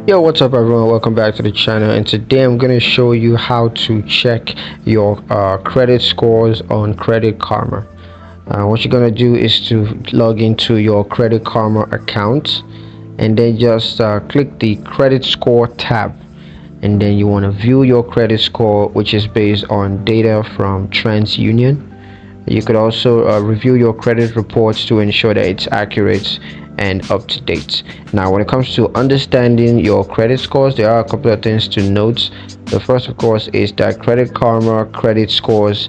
Yo, what's up everyone? Welcome back to the channel, and today I'm going to show you how to check your credit scores on Credit Karma. What you're going to do is to log into your Credit Karma account, and then just click the credit score tab, and then you want to view your credit score, which is based on data from TransUnion. You could also review your credit reports to ensure that it's accurate and up to date. Now, when it comes to understanding your credit scores, there are a couple of things to note. The first, of course, is that Credit Karma credit scores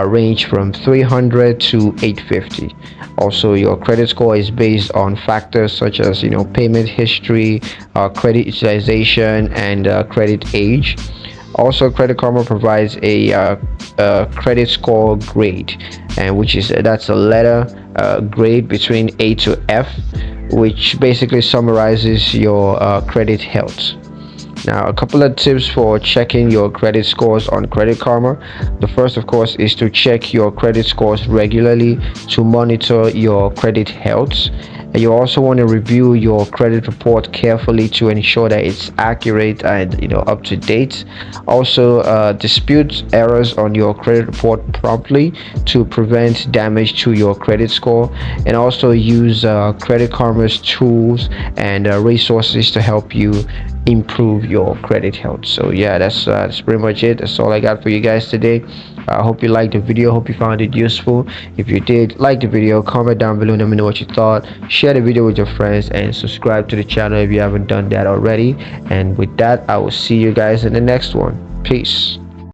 range from 300 to 850. Also, your credit score is based on factors such as payment history, credit utilization, and credit age. Also, Credit Karma provides a credit score grade, and which is that's a letter grade between A to F, which basically summarizes your credit health. Now, a couple of tips for checking your credit scores on Credit Karma. The first, of course, is to check your credit scores regularly to monitor your credit health. And you also want to review your credit report carefully to ensure that it's accurate and up to date. Also, dispute errors on your credit report promptly to prevent damage to your credit score, and also use Credit Karma's tools and resources to help you improve your credit health. So yeah, that's pretty much it. That's all I got for you guys today. I hope you liked the video. Hope you found it useful. If you did, like the video, comment down below, let me know what you thought. Share the video with your friends and subscribe to the channel if you haven't done that already. And with that, I will see you guys in the next one. Peace.